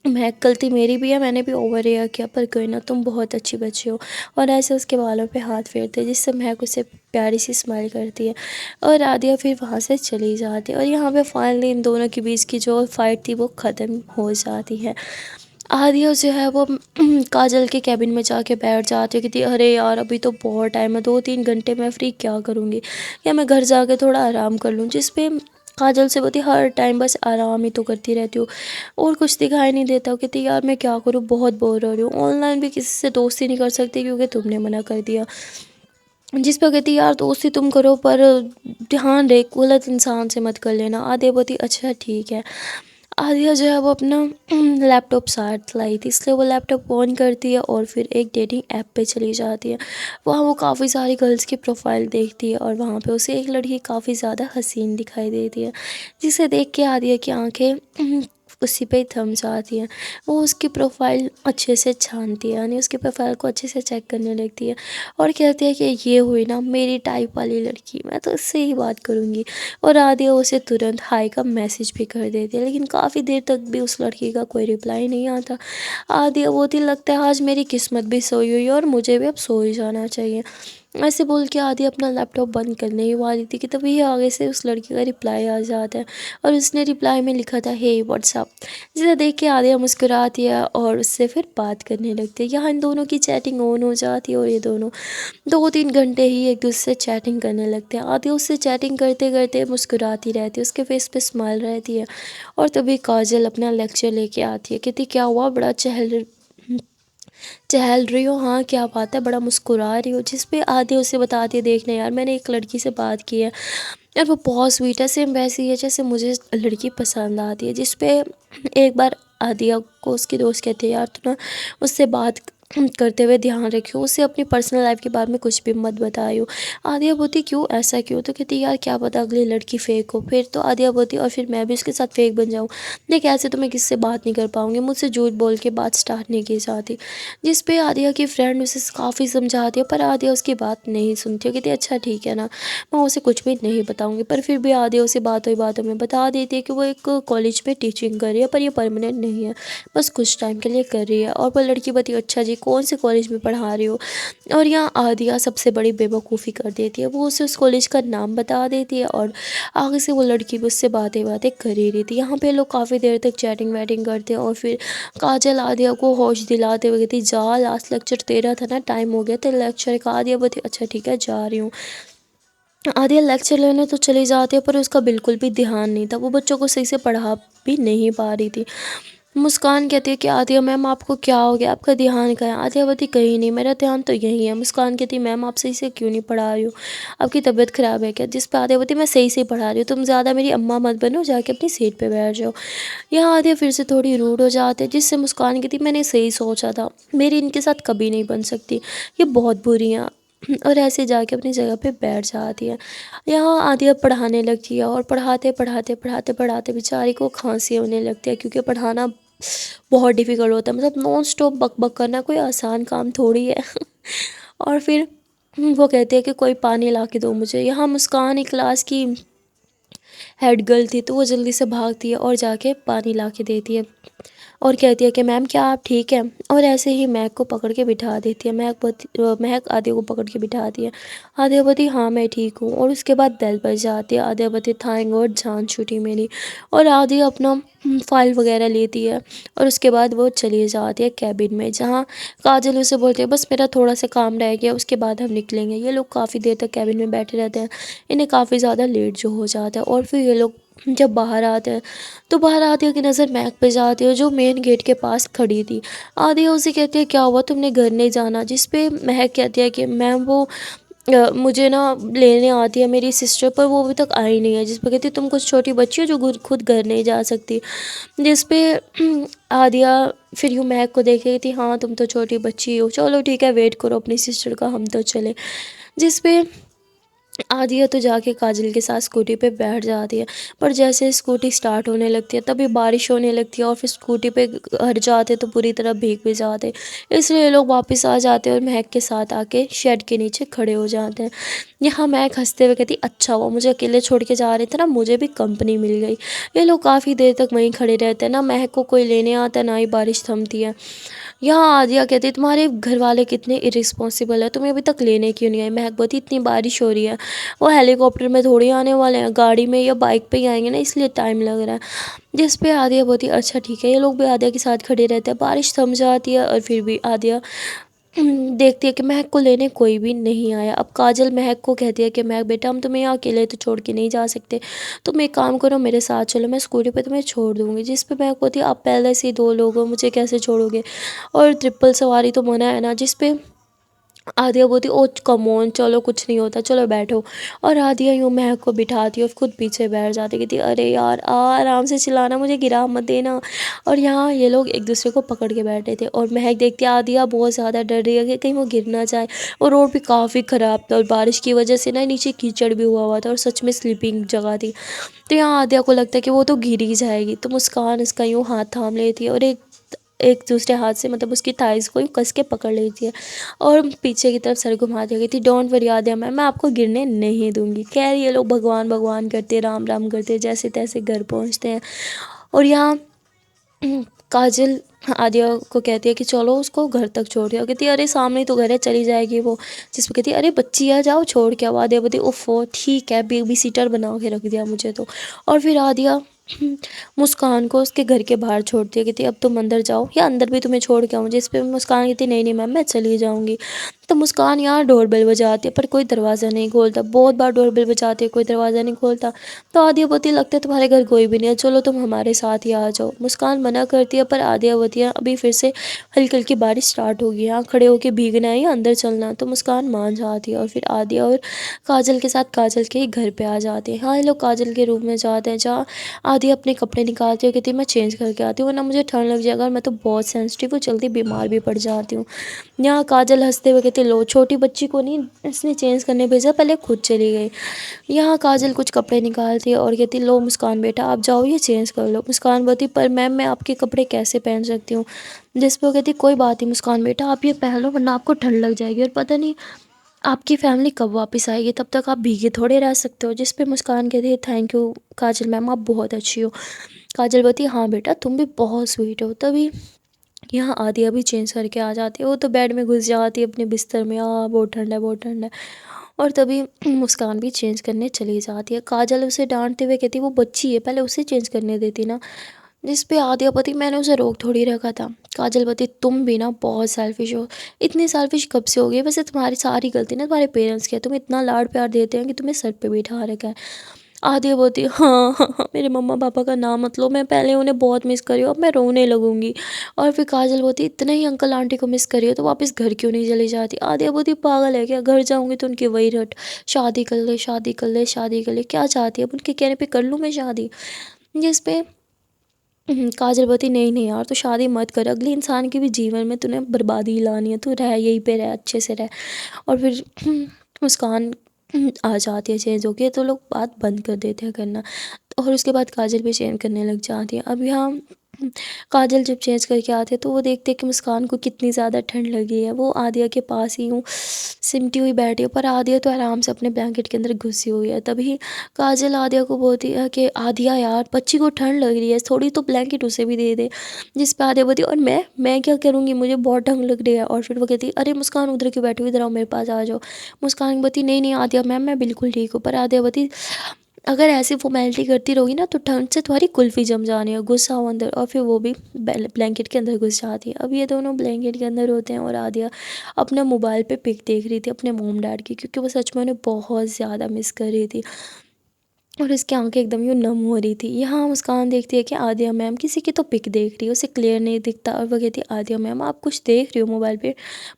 मैं गलती मेरी भी है, मैंने भी ओवर रिएक्ट किया, पर कोई ना, तुम बहुत अच्छी बच्ची हो। और ऐसे उसके बालों पे हाथ फेरते जिससे महक उसे प्यारी सी स्माइल करती है और आदिया फिर वहाँ से चली जाती है। और यहाँ पे फाइनली इन दोनों के बीच की जो फाइट थी वो ख़त्म हो जाती है। आदिया जो है वो काजल के केबिन में जाके बैठ जाती है, कहती अरे यार अभी तो बहुत टाइम है, 2-3 घंटे मैं फ्री क्या करूँगी, या मैं घर जाके थोड़ा आराम कर लूँ। जिस पे काजल से बोलती हर टाइम बस आराम ही तो करती रहती हूँ और कुछ दिखाई नहीं देता। कहती यार मैं क्या करूँ, बहुत बोर हो रही हूँ, ऑनलाइन भी किसी से दोस्ती नहीं कर सकती क्योंकि तुमने मना कर दिया। जिस पर कहती यार दोस्ती तुम करो पर ध्यान रहे गलत इंसान से मत कर लेना। आदिया बोलती अच्छा ठीक है। आदिया जो है वो अपना लैपटॉप साथ लाई थी, इसलिए वो लैपटॉप ऑन करती है और फिर एक डेटिंग ऐप पे चली जाती है। वहाँ वो काफ़ी सारी गर्ल्स की प्रोफाइल देखती है और वहाँ पे उसे एक लड़की काफ़ी ज़्यादा हसीन दिखाई देती है, जिसे देख के आदिया की आंखें उसी पे ही थम जाती हैं। वो उसकी प्रोफाइल अच्छे से छानती है, यानी उसकी प्रोफाइल को अच्छे से चेक करने लगती है और कहती है कि ये हुई ना मेरी टाइप वाली लड़की, मैं तो इससे ही बात करूँगी। और आदिया उसे तुरंत हाय का मैसेज भी कर देती है, लेकिन काफ़ी देर तक भी उस लड़की का कोई रिप्लाई नहीं आता। आदिया वो दिन लगता है आज मेरी किस्मत भी सोई हुई है और मुझे भी अब सो ही जाना चाहिए। ऐसे बोल के आदिया अपना लैपटॉप बंद करने ही वाली थी कि तभी आगे से उस लड़की का रिप्लाई आ जाता है और उसने रिप्लाई में लिखा था हे व्हाट्सअप। जिसे देख के आदिया मुस्कुराती है और उससे फिर बात करने लगती है। यहाँ इन दोनों की चैटिंग ऑन हो जाती है और ये दोनों 2-3 घंटे ही एक दूसरे से चैटिंग करने लगते हैं। आदिया उससे चैटिंग करते करते मुस्कुराती रहती है, उसके फेस पे स्माइल रहती है। और तभी काजल अपना लेक्चर लेके आती है, कहती क्या हुआ बड़ा चहल रही हो, हाँ क्या बात है, बड़ा मुस्कुरा रही हो। जिस पे आदिया उसे बताती है देखना यार मैंने एक लड़की से बात की है यार, वो बहुत स्वीट है, सेम वैसी है जैसे मुझे लड़की पसंद आती है। जिस पे एक बार आदिया को उसकी दोस्त कहती है यार तू ना उससे बात करते हुए ध्यान रखियो, उसे अपनी पर्सनल लाइफ के बारे में कुछ भी मत बताइयो। आदिया बोलती क्यों ऐसा क्यों, तो कहती यार क्या पता अगली लड़की फेक हो। फिर तो आदिया बोलती और फिर मैं भी उसके साथ फेक बन जाऊँ, देख ऐसे तो मैं किससे बात नहीं कर पाऊँगी, मुझसे झूठ बोल के बात स्टार्ट नहीं की जाती। जिस पे आदिया की फ्रेंड उसे काफ़ी समझाती है पर आदिया उसकी बात नहीं सुनती है। कहती अच्छा ठीक है ना, मैं उसे कुछ भी नहीं बताऊंगी। पर फिर भी आदिया उसे बातों ही बातों में बता देती है कि वो एक कॉलेज में टीचिंग कर रही है पर ये परमानेंट नहीं है, बस कुछ टाइम के लिए कर रही है। और वो लड़की बताती अच्छा जी कौन से कॉलेज में पढ़ा रही हो। और यहाँ आदिया सबसे बड़ी बेवकूफ़ी कर देती है, वो उसे उस कॉलेज का नाम बता देती है और आगे से वो लड़की भी उससे बातें बातें कर ही रही थी। यहाँ पे लोग काफ़ी देर तक चैटिंग वैटिंग करते हैं और फिर काजल आदिया को होश दिलाते हुए कहती जा लास्ट लेक्चर तेरा था ना, टाइम हो गया तेरे लेक्चर का। आदिया बोलती अच्छा ठीक है जा रही हूँ। आदिया लेक्चर लेने तो चली जाती है पर उसका बिल्कुल भी ध्यान नहीं था, वो बच्चों को सही से पढ़ा भी नहीं पा रही थी। मुस्कान कहती है कि आदिया मैम आपको क्या हो गया, आपका ध्यान कहाँ है? आदिया बोलती कहीं नहीं, मेरा ध्यान तो यहीं है। मुस्कान कहती मैम आप सही से क्यों नहीं पढ़ा रही हो, आपकी तबीयत ख़राब है क्या? जिस पे आदिया बोलती मैं सही से पढ़ा रही हूँ, तुम ज़्यादा मेरी अम्मा मत बनो, जाके अपनी सीट पे बैठ जाओ। यहाँ आदिया फिर से थोड़ी रूड हो जाते हैं, जिससे मुस्कान कहती मैंने सही सोचा था, मेरी इनके साथ कभी नहीं बन सकती, ये बहुत बुरी हैं। और ऐसे जाके अपनी जगह पे बैठ जाती है। यहाँ आदिया पढ़ाने लगती है और पढ़ाते पढ़ाते पढ़ाते पढ़ाते बेचारी को खांसी होने लगती है, क्योंकि पढ़ाना बहुत डिफ़िकल्ट होता है, मतलब नॉन स्टॉप बक बक करना कोई आसान काम थोड़ी है। और फिर वो कहती है कि कोई पानी ला के दो मुझे। यहाँ मुस्कान एक क्लास की हेड गर्ल थी, तो वो जल्दी से भागती है और जाके पानी ला के देती है और कहती है कि मैम क्या आप ठीक हैं? और ऐसे ही महक को पकड़ के बिठा देती है। महक आदिया को पकड़ के बिठाती है। आदिया बोलती हाँ मैं ठीक हूँ। और उसके बाद बेल बज जाती है। आदिया बोलती थैंक गॉड जान छूटी मेरी। और आदिया अपना फाइल वगैरह लेती है और उसके बाद वो चली जाती है कैबिन में, जहाँ काजल उसे बोलती है बस मेरा थोड़ा सा काम रह गया, उसके बाद हम निकलेंगे। ये लोग काफ़ी देर तक कैबिन में बैठे रहते हैं, इन्हें काफ़ी ज़्यादा लेट जो हो जाता है। और फिर ये लोग जब बाहर आते हैं तो बाहर आदिया की नज़र महक पे जाती है, जो मेन गेट के पास खड़ी थी। आदिया उसे कहती है क्या हुआ, तुमने घर नहीं जाना? जिस पे महक कहती है कि मैम वो मुझे ना लेने आती है मेरी सिस्टर, पर वो अभी तक आई नहीं है। जिस पे कहती है तुम कुछ छोटी बच्ची हो जो खुद घर नहीं जा सकती। जिस पे आदिया फिर यूँ महक को देख रही थी, हाँ तुम तो छोटी बच्ची हो, चलो ठीक है वेट करो अपनी सिस्टर का, हम तो चले। जिस पे आदिया तो जाके काजल के साथ स्कूटी पे बैठ जाती है, पर जैसे स्कूटी स्टार्ट होने लगती है तभी बारिश होने लगती है और फिर स्कूटी पे हट जाते तो पूरी तरह भीग भी जाते। इसलिए ये लोग वापस आ जाते हैं और महक के साथ आके शेड के नीचे खड़े हो जाते हैं। यहाँ महक हंसते हुए कहती अच्छा हुआ मुझे अकेले छोड़ के जा रहे थे ना, मुझे भी कंपनी मिल गई। ये लोग काफ़ी देर तक वहीं खड़े रहते हैं, ना महक को कोई लेने आता ना ही बारिश थमती है। यहाँ आदिया कहती है तुम्हारे घर वाले कितने इरिस्पॉन्सिबल है, तुम्हें अभी तक लेने क्यों नहीं आए? महक बोलती इतनी बारिश हो रही है, वो हेलीकॉप्टर में थोड़ी आने वाले हैं, गाड़ी में या बाइक पे ही आएंगे ना, इसलिए टाइम लग रहा है। जिस पे आदिया बोलती अच्छा ठीक है। ये लोग भी आदिया के साथ खड़े रहते हैं, बारिश थम जाती है और फिर भी आदिया देखती है कि महक को लेने कोई भी नहीं आया। अब काजल महक को कहती है कि महक बेटा हम तुम्हें यहाँ अकेले तो छोड़ के नहीं जा सकते, तुम एक काम करो मेरे साथ चलो, मैं स्कूटी पे तुम्हें छोड़ दूँगी। जिस पे महक होती है आप पहले से ही 2 लोग हो, मुझे कैसे छोड़ोगे, और ट्रिपल सवारी तो मना है ना। जिस पे आदिया बोलती ओ कम ऑन चलो कुछ नहीं होता चलो बैठो। और आदिया यूँ महक को बिठाती और खुद पीछे बैठ जाती, कहती अरे यार आराम से चलाना, मुझे गिरा मत देना। और यहाँ ये लोग एक दूसरे को पकड़ के बैठे थे और महक देखती आदिया बहुत ज़्यादा डर रही है कि कहीं वो गिर ना जाए। और रोड भी काफ़ी ख़राब था और बारिश की वजह से ना नीचे कीचड़ भी हुआ था और सच में स्लीपिंग जगह थी। तो यहाँ आदिया को लगता है कि वो तो गिर ही जाएगी, तो मुस्कान इसका यूँ हाथ थाम लेती है और एक एक दूसरे हाथ से मतलब उसकी थाइस को यूँ कस के पकड़ लेती है और पीछे की तरफ सर घुमाती है, कहती डोंट वरी आदिया मैं आपको गिरने नहीं दूंगी। खैर ये लोग भगवान भगवान करते राम राम करते जैसे तैसे घर पहुंचते हैं। और यहाँ काजल आदिया को कहती है कि चलो उसको घर तक छोड़ दिया, कहती है अरे सामने तो घर है चली जाएगी वो। जिस पे कहती है अरे बच्ची आ जाओ छोड़ के आओ। आदिया बोलती उफ़ो ठीक है, बेबी सीटर बना के रख दिया मुझे तो। और फिर आदिया मुस्कान को उसके घर के बाहर छोड़ती है, कहती अब तुम अंदर जाओ या अंदर भी तुम्हें छोड़ के आऊँ। जिस पे मुस्कान कहती नहीं नहीं मैम मैं चली जाऊँगी। तो मुस्कान यहाँ डोरबेल बजाती है पर कोई दरवाज़ा नहीं खोलता, बहुत बार डोरबेल बजाती है कोई दरवाज़ा नहीं खोलता। तो आदियावती लगता है तुम्हारे घर कोई भी नहीं है, चलो तुम हमारे साथ ही आ जाओ। मुस्कान मना करती है पर आदियावतियाँ अभी फिर से हल्की हल्की बारिश स्टार्ट होगी, यहाँ खड़े होकर भीगना है या अंदर चलना है। तो मुस्कान मान जाती है और फिर आदिया और काजल के साथ काजल के ही घर पे आ जाते हैं। हाँ ये लोग काजल के रूम में जाते हैं, जहाँ आदिया अपने कपड़े निकालती है, कहती है मैं चेंज करके आती हूँ वरना मुझे ठंड लग जाएगा और मैं तो बहुत सेंसिटिव हूँ, जल्दी बीमार भी पड़ जाती हूँ। यहाँ काजल हंसते हुए कहती लो छोटी बच्ची को नहीं इसने चेंज करने भेजा, पहले खुद चली गई। यहाँ काजल कुछ कपड़े निकालती है और कहती लो मुस्कान बेटा आप जाओ ये चेंज कर लो। मुस्कान बोलती पर मैम मैं आपके कपड़े कैसे पहन सकती हूँ? जिस पर वो कहती कोई बात नहीं मुस्कान बेटा आप ये पहन लो वरना आपको ठंड लग जाएगी और पता नहीं आपकी फैमिली कब वापस आएगी, तब तक आप भीगे थोड़े रह सकते हो। जिस पे मुस्कान कहती है थैंक यू काजल मैम आप बहुत अच्छी हो। काजल बोलती हाँ बेटा तुम भी बहुत स्वीट हो। तभी यहाँ आदिया भी चेंज करके आ जाती है, वो तो बेड में घुस जाती है अपने बिस्तर में, बहुत ठंड है बहुत ठंड है। और तभी मुस्कान भी चेंज करने चली जाती है। काजल उसे डांटते हुए कहती वो बच्ची है पहले उसे चेंज करने देती ना। जिस पे आदिया पति मैंने उसे रोक थोड़ी रखा था। काजल पति तुम भी ना बहुत सेल्फिश हो, इतनी सेल्फिश कब से हो गई? वैसे तुम्हारी सारी गलती ना तुम्हारे पेरेंट्स की है, तुम इतना लाड प्यार देते हैं कि तुम्हें सर पे बिठा रखा है। आदित्य बोलती है, हाँ हाँ हाँ, मेरे मम्मा पापा का नाम मत लो, मैं पहले उन्हें बहुत मिस करी हूँ, अब मैं रोने लगूंगी। और फिर काजल बोलती, इतना ही अंकल आंटी को मिस करी हो तो वापस घर क्यों नहीं चली जाती? आदित्य बोलती, पागल है क्या, घर जाऊंगी तो उनकी वही रट, शादी कर ले शादी कर ले शादी कर ले, क्या चाहती है, अब उनके कहने पे कर लूँ मैं शादी? जिस पे काजल बोलती, नहीं नहीं यार, तो शादी मत कर, अगले इंसान के भी जीवन में तूने बर्बादी लानी है, तू रह यहीं पे रह, अच्छे से रह। और फिर मुस्कान आ जाती है चेंज होके, तो लोग बात बंद कर देते हैं करना। और उसके बाद काजल भी चेंज करने लग जाती है। अब यहाँ काजल जब चेंज करके आते हैं तो वो देखते हैं कि मुस्कान को कितनी ज़्यादा ठंड लगी है। वो आदिया के पास ही यूँ सिमटी हुई बैठी है, पर आदिया तो आराम से अपने ब्लैंकेट के अंदर घुसी हुई है। तभी काजल आदिया को बोलती है कि आदिया यार, बच्ची को ठंड लग रही है, थोड़ी तो ब्लैंकेट उसे भी दे दे। जिस पे आदिया बोलती है, और मैं क्या करूँगी, मुझे बहुत ठंड लग रही है। और फिर वो कहती है, अरे मुस्कान उधर क्यों बैठी हुई, इधर आओ मेरे पास आ जाओ। मुस्कान बोलती, नहीं नहीं आदिया मैम, मैं बिल्कुल ठीक हूँ। पर आदिया बोलती, अगर ऐसी फॉर्मेलिटी करती रहोगी ना तो ठंड से तुम्हारी कुल्फ़ी जम जानी है, गुस्सा हो अंदर। और फिर वो भी ब्लैंकेट के अंदर घुस जाती है। अब ये दोनों ब्लैंकेट के अंदर होते हैं और आदिया अपने मोबाइल पे पिक देख रही थी अपने मॉम डैड की, क्योंकि वो सच में उन्हें बहुत ज़्यादा मिस कर रही थी और उसकी आंखें एकदम यूँ नम हो रही थी। यहाँ मुस्कान देखती है कि आदिया मैम किसी की तो पिक देख रही है, उसे क्लियर नहीं दिखता। और वो कहती है, आदिया मैम आप कुछ देख रही हो मोबाइल पे,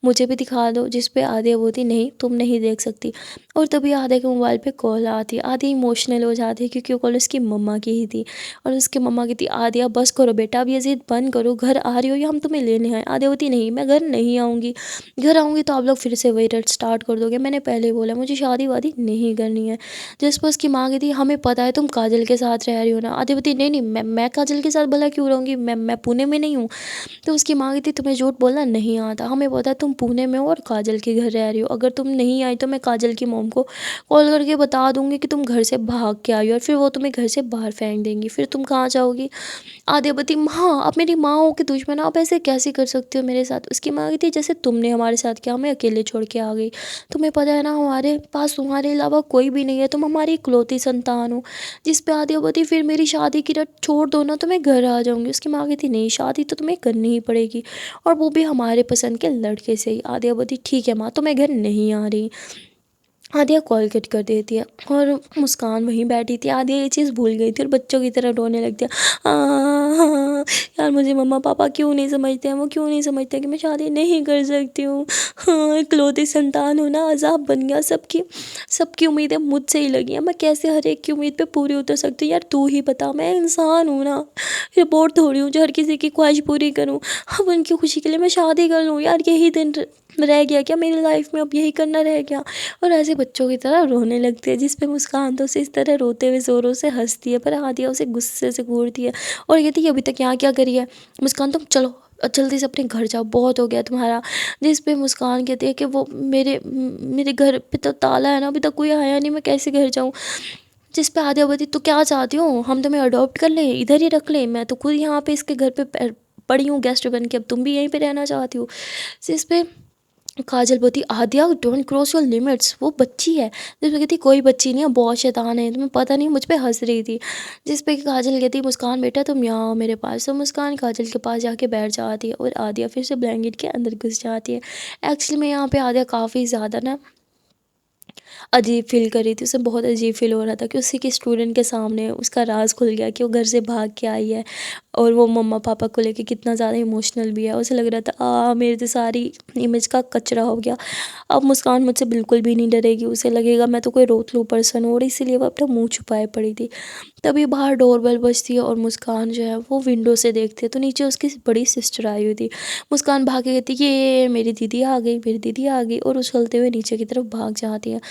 मुझे भी दिखा दो। जिस पे आदिया बोलती, नहीं तुम नहीं देख सकती। और तभी आदिया के मोबाइल पे कॉल आती है। आदिया इमोशनल हो जाती है क्योंकि वो कॉल उसकी मम्मा की ही थी। और उसकी मम्मा कहती, आदिया बस करो बेटा, अब ये ज़िद बंद करो, घर आ रही हो या हम तुम्हें लेने आए? आदिया होती, नहीं मैं घर नहीं आऊँगी, घर आऊँगी तो आप लोग फिर से वही रट स्टार्ट कर दोगे, मैंने पहले बोला मुझे शादी वादी नहीं करनी है। जिस पर उसकी माँ कहती, हमें पता है तुम काजल के साथ रह रही हो ना। आदित्य, नहीं नहीं मैं काजल के साथ भला क्यों रहूँगी, मैं पुणे में नहीं हूँ। तो उसकी माँ कहती, तुम्हें झूठ बोलना नहीं आता, हमें पता है तुम पुणे में हो और काजल के घर रह रही हो। अगर तुम नहीं आई तो मैं काजल की मॉम को कॉल करके बता दूंगी कि तुम घर से भाग के आई हो, और फिर वो तुम्हें घर से बाहर फेंक देंगी, फिर तुम कहाँ जाओगी? आदित्य, हाँ आप मेरी माँ हो के दुश्मन, आप ऐसे कैसे कर सकते हो मेरे साथ? उसकी माँ कहती, जैसे तुमने हमारे साथ किया, हमें अकेले छोड़ के आ गई, तुम्हें पता है ना हमारे पास तुम्हारे अलावा कोई भी नहीं है, तुम हमारी इकलौती संतान हो। जिस पे आदित्य, फिर मेरी शादी की रट छोड़ दो ना तो मैं घर आ जाऊंगी। उसकी माँ कहती, नहीं शादी तो तुम्हें करनी ही पड़ेगी, और वो भी हमारे पसंद के लड़के से ही। आदित्य, ठीक है माँ, तो मैं घर नहीं आ रही। आदिया कॉल कट कर देती है और मुस्कान वहीं बैठी थी। आदिया ये चीज़ भूल गई थी और बच्चों की तरह रोने लगती है। हाँ यार, मुझे मम्मा पापा क्यों नहीं समझते हैं, वो क्यों नहीं समझते कि मैं शादी नहीं कर सकती हूँ। हाँ, इकलौती संतान हूँ ना, अज़ाब बन गया। सबकी सबकी उम्मीदें मुझसे ही लगी हैं, मैं कैसे हर एक की उम्मीद पे पूरी उतर सकती हूँ? यार तू ही बता, मैं इंसान हूँ ना, रिपोर्ट थोड़ी हूँ जो हर किसी की ख्वाहिश पूरी करूँ। अब उनकी खुशी के लिए मैं शादी कर लूँ? यार यही दिन रह गया क्या मेरी लाइफ में, अब यही करना रह गया? और ऐसे बच्चों की तरह रोने लगती है। जिस पे मुस्कान तो उसे इस तरह रोते हुए ज़ोरों से हंसती है, पर आदिया उसे गुस्से से घूरती है और कहती है, अभी तक यहाँ क्या करी है? मुस्कान तुम चलो जल्दी से अपने घर जाओ, बहुत हो गया तुम्हारा। जिस पे मुस्कान कहती है कि वो मेरे घर पे तो ताला है ना, अभी तक कोई आया नहीं, मैं कैसे घर जाऊँ? जिस पे आदिया बोलती, तो क्या चाहती हो, हम तुम्हें अडॉप्ट कर लें, इधर ही रख लें, मैं तो खुद यहाँ पे इसके घर पे पड़ी हूँ गेस्ट बन के, अब तुम भी यहीं पे रहना चाहती हो? जिस पे काजल बोलती, आद्या डोंट क्रॉस योर लिमिट्स, वो बच्ची है। जिस पे कहती, कोई बच्ची नहीं है, बहुत शैतान है, तुम्हें पता नहीं, मुझ पे हंस रही थी। जिस पे काजल कहती, मुस्कान बेटा तुम यहाँ आओ मेरे पास। तो मुस्कान काजल के पास जाके बैठ जाती है और आद्या फिर से ब्लैंकेट के अंदर घुस जाती है। एक्चुअली में यहाँ पे आद्या काफ़ी ज़्यादा ना अजीब फ़ील कर रही थी, उसे बहुत अजीब फ़ील हो रहा था कि उसी के स्टूडेंट के सामने उसका राज खुल गया कि वो घर से भाग के आई है और वो मम्मा पापा को लेके कितना ज़्यादा इमोशनल भी है। उसे लग रहा था मेरी तो सारी इमेज का कचरा हो गया, अब मुस्कान मुझसे बिल्कुल भी नहीं डरेगी, उसे लगेगा मैं तो कोई रोतलू पर्सन हूँ, और इसीलिए वो अपना मुँह छुपाए पड़ी थी। तभी बाहर डोरबेल बजती है और मुस्कान जो है वो विंडो से देखती है तो नीचे उसकी बड़ी सिस्टर आई हुई थी। मुस्कान भाग के कहती, ये मेरी दीदी आ गई, मेरी दीदी आ गई, और उछलते हुए नीचे की तरफ भाग जाती है।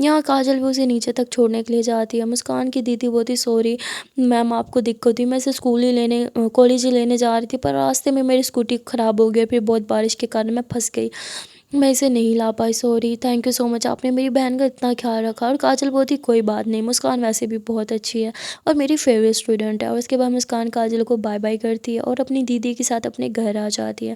यहाँ काजल भी उसे नीचे तक छोड़ने के लिए जाती है। मुस्कान की दीदी बोलती, सॉरी मैम आपको दिक्कत हुई, मैं इसे स्कूल ही लेने कॉलेज ही लेने जा रही थी, पर रास्ते में मेरी स्कूटी ख़राब हो गई, फिर बहुत बारिश के कारण मैं फंस गई, मैं इसे नहीं ला पाई, sorry, thank you so much, आपने मेरी बहन का इतना ख्याल रखा। और काजल बोलती, कोई बात नहीं, मुस्कान वैसे भी बहुत अच्छी है और मेरी फेवरेट स्टूडेंट है। और उसके बाद मुस्कान काजल को बाय बाय करती है और अपनी दीदी के साथ अपने घर आ जाती है।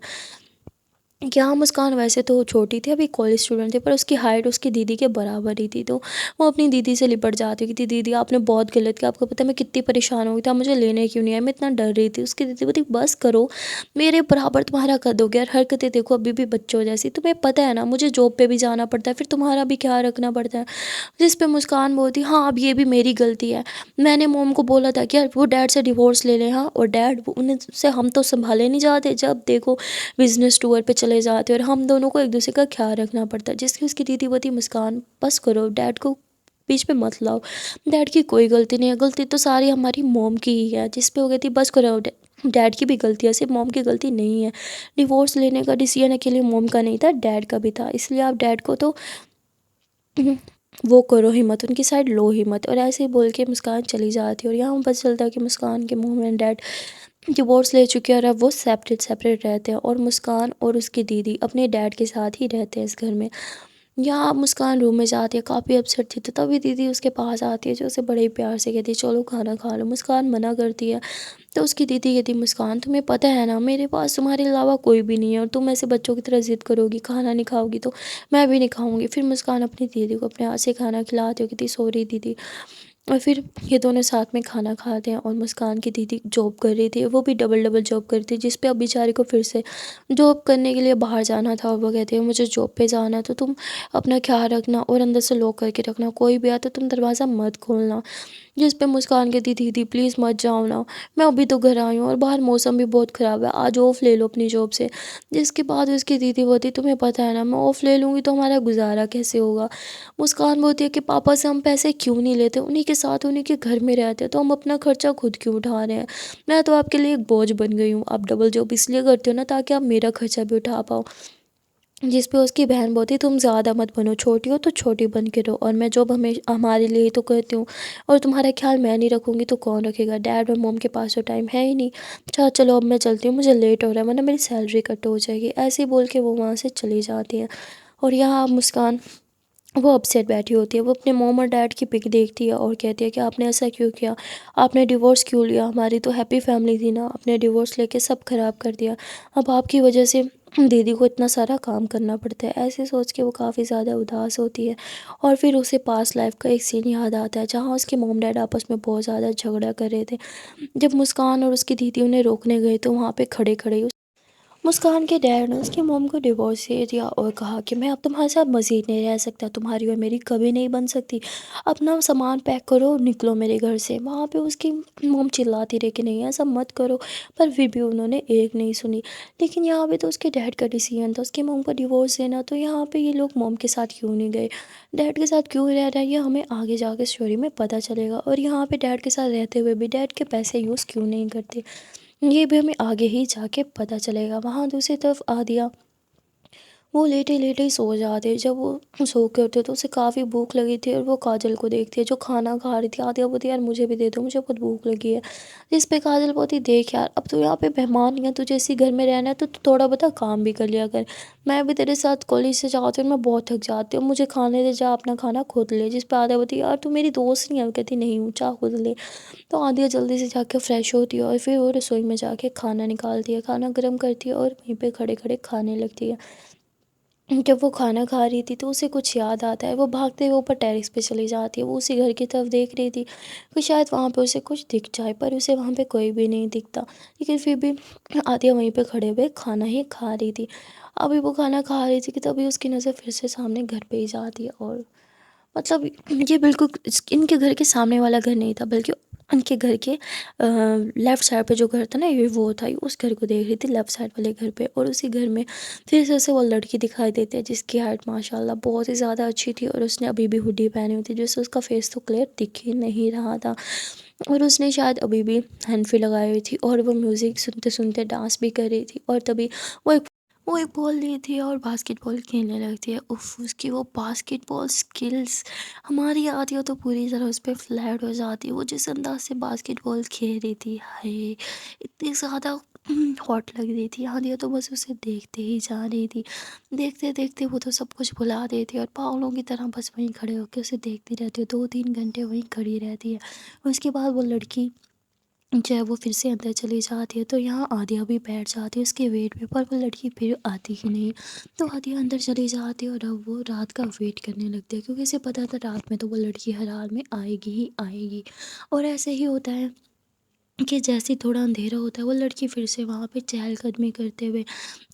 यहाँ मुस्कान वैसे तो छोटी थी, अभी कॉलेज स्टूडेंट थी, पर उसकी हाइट उसकी दीदी के बराबर ही थी। तो वो अपनी दीदी से लिपट जाती कि दीदी आपने बहुत गलत किया, आपको पता है मैं कितनी परेशान हो गई थी, आप मुझे लेने क्यों नहीं आए, मैं इतना डर रही थी। उसकी दीदी बोलती बस करो, मेरे बराबर तुम्हारा कद हो गया और हरकतें देखो अभी भी बच्चों जैसी, तुम्हें पता है ना मुझे जॉब पे भी जाना पड़ता है, फिर तुम्हारा भी ख्याल रखना पड़ता है। जिस पे मुस्कान बोलती हाँ अब ये भी मेरी गलती है, मैंने मोम को बोला था कि यार वो डैड से डिवोर्स ले लें। हाँ, और डैड उन्हें से हम तो संभाले नहीं जाते, जब देखो बिजनेस टूर पे चले जाते हैं और हम दोनों को एक दूसरे का ख्याल रखना पड़ता है। जिसकी उसकी दीदी बोती मुस्कान बस करो, डैड को बीच में मत लाओ, डैड की कोई गलती नहीं है, गलती तो सारी हमारी मोम की ही है। जिस पे हो गई थी बस करो, डैड की भी गलती है, सिर्फ मोम की गलती नहीं है। डिवोर्स लेने का डिसीजन अकेले मोम का नहीं था, डैड का भी था, इसलिए आप डैड को तो वो करो हिम्मत, उनकी साइड लो हिम्मत। और ऐसे ही बोल के मुस्कान चली जाती है और यहाँ पता चलता है कि मुस्कान के मोम एंड डैड डिवोर्स ले चुके हैं और अब वो सेपरेट सेपरेट रहते हैं और मुस्कान और उसकी दीदी अपने डैड के साथ ही रहते हैं इस घर में। यहाँ मुस्कान रूम में जाती है, काफ़ी अपसेट थी, तो तभी दीदी उसके पास आती है जो उसे बड़े ही प्यार से कहती है चलो खाना खा लो। मुस्कान मना करती है, तो उसकी दीदी कहती मुस्कान तुम्हें पता है ना मेरे पास तुम्हारे अलावा कोई भी नहीं है, और तुम ऐसे बच्चों की तरह ज़िद करोगी खाना नहीं खाओगी तो मैं भी नहीं खाऊंगी। फिर मुस्कान अपनी दीदी को अपने हाथ से खाना खिलाती हो, कहती सॉरी दीदी। और फिर ये दोनों साथ में खाना खाते हैं। और मुस्कान की दीदी जॉब कर रही थी, वो भी डबल डबल जॉब कर रही थी, जिस पे अब बेचारी को फिर से जॉब करने के लिए बाहर जाना था। और वो कहती है मुझे जॉब पे जाना है तो तुम अपना ख्याल रखना और अंदर से लॉक करके रखना, कोई भी आया तो तुम दरवाज़ा मत खोलना। जिस पे मुस्कान कहती दीदी प्लीज़ मत जाओ ना, मैं अभी तो घर आई हूँ और बाहर मौसम भी बहुत ख़राब है, आज ऑफ़ ले लो अपनी जॉब से। जिसके बाद उसकी दीदी बोलती तुम्हें पता है ना मैं ऑफ़ ले लूँगी तो हमारा गुजारा कैसे होगा। मुस्कान बोलती है कि पापा से हम पैसे क्यों नहीं लेते, उन्हीं के साथ उन्हीं के घर में रहते हैं तो हम अपना खर्चा खुद क्यों उठा रहे हैं। मैं तो आपके लिए एक बोझ बन गई हूँ, आप डबल जॉब इसलिए करते हो ना ताकि आप मेरा खर्चा भी उठा पाओ। जिस पे उसकी बहन बोलती तुम ज़्यादा मत बनो, छोटी हो तो छोटी बन के रहो, और मैं जॉब हमें हमारे लिए ही तो करती हूँ, और तुम्हारा ख्याल मैं नहीं रखूँगी तो कौन रखेगा, डैड और मॉम के पास तो टाइम है ही नहीं। अच्छा चलो अब मैं चलती हूँ, मुझे लेट हो रहा है वरना मेरी सैलरी कट हो जाएगी। ऐसे ही बोल के वो वहाँ से चली जाती है। और यहाँ मुस्कान वो अपसेट बैठी होती है, वो अपने मॉम और डैड की पिक देखती है और कहती है कि आपने ऐसा क्यों किया, आपने डिवोर्स क्यों लिया, हमारी तो हैप्पी फैमिली थी ना, आपने डिवोर्स लेके सब ख़राब कर दिया, अब आपकी वजह से दीदी को इतना सारा काम करना पड़ता है। ऐसे सोच के वो काफ़ी ज़्यादा उदास होती है। और फिर उसे पास्ट लाइफ का एक सीन याद आता है जहाँ उसके मॉम डैड आपस में बहुत ज़्यादा झगड़ा कर रहे थे। जब मुस्कान और उसकी दीदी उन्हें रोकने गए तो वहाँ पे खड़े खड़े मुस्कान के डैड ने उसकी मॉम को डिवोर्स दे दिया और कहा कि मैं अब तुम्हारे साथ मज़ीद नहीं रह सकता, तुम्हारी और मेरी कभी नहीं बन सकती, अपना सामान पैक करो और निकलो मेरे घर से। वहाँ पे उसकी मॉम चिल्लाती रही कि नहीं ऐसा मत करो, पर फिर भी उन्होंने एक नहीं सुनी। लेकिन यहाँ पे तो उसके डैड का डिसीजन था उसकी मॉम को डिवोर्स देना, तो यहाँ पे ये लोग मॉम के साथ क्यों नहीं गए, डैड के साथ क्यों रह रहा है, ये हमें आगे जाके स्टोरी में पता चलेगा। और यहाँ पे डैड के साथ रहते हुए भी डैड के पैसे यूज़ क्यों नहीं करते, ये भी हमें आगे ही जाके पता चलेगा। वहाँ दूसरी तरफ आदिया वो लेटे लेटे ही सो जाते, जब वो सो के उठते तो उसे काफ़ी भूख लगी थी और वो काजल को देखती है जो खाना खा रही थी। आदिया बोलती यार मुझे भी दे दो, मुझे बहुत भूख लगी है। जिस पे काजल बोलती देख यार अब तो यहाँ पे मेहमान नहीं है, तुझे इसी घर में रहना है तो तू थोड़ा बहुत काम भी कर लिया कर, मैं भी तेरे साथ कॉलेज से जाती हूँ, मैं बहुत थक जाती हूँ, मुझे खाने दे, जा अपना खाना खुद ले। जिस पे आदिया बोलती यार तू मेरी दोस्त नहीं है, वो कहती नहीं हूँ, चाह खुद ले। तो आदिया जल्दी से जाके फ्रेश होती है और फिर वो रसोई में जाके खाना निकालती है, खाना गर्म करती है और वहीं पे खड़े खड़े खाने लगती है। जब वो खाना खा रही थी तो उसे कुछ याद आता है, वो भागते हुए ऊपर टेरेस पे चली जाती है, वो उसी घर की तरफ देख रही थी कि शायद वहाँ पे उसे कुछ दिख जाए, पर उसे वहाँ पे कोई भी नहीं दिखता। लेकिन फिर भी आदिया वहीं पे खड़े हुए खाना ही खा रही थी। अभी वो खाना खा रही थी कि तभी उसकी नज़र फिर से सामने घर पे ही जाती है, और मतलब ये बिल्कुल इनके घर के सामने वाला घर नहीं था, बल्कि उनके घर के लेफ़्ट साइड पे जो घर था ना ये वो था, ये उस घर को देख रही थी लेफ़्ट साइड वाले घर पे। और उसी घर में फिर से उसे वो लड़की दिखाई देती है जिसकी हाइट माशाल्लाह बहुत ही ज़्यादा अच्छी थी, और उसने अभी भी हुडी पहनी हुई थी जिससे उसका फेस तो क्लियर दिख ही नहीं रहा था। और उसने शायद अभी भी हैंड फ्री लगाई हुई थी और वो म्यूज़िक सुनते सुनते डांस भी कर रही थी। और तभी वो एक वो एक बॉल लेती है और बास्केटबॉल खेलने लगती है। उफ़! उसकी वो बास्केटबॉल स्किल्स हमारी आती हो तो पूरी तरह उस पे फ्लैट हो जाती है। वो जिस अंदाज़ से बास्केटबॉल खेल रही थी, हाय! इतनी ज़्यादा हॉट लग रही थी। आलिया तो बस उसे देखते ही जा रही थी। देखते-देखते वो तो सब कुछ भुला देती है और पागलों की तरह बस वहीं खड़े होके उसे देखती रहती है। 2-3 घंटे वहीं खड़ी रहती है। उसके बाद वो लड़की जो है वो फिर से अंदर चली जाती है। तो यहाँ आदिया भी बैठ जाती है उसके वेट पे, पर वो लड़की फिर आती ही नहीं। तो आदिया अंदर चली जाती है और अब वो रात का वेट करने लगती है, क्योंकि उसे पता था रात में तो वो लड़की हर हाल में आएगी ही आएगी। और ऐसे ही होता है कि जैसे ही थोड़ा अंधेरा होता है वो लड़की फिर से वहाँ पे चहलकदमी करते हुए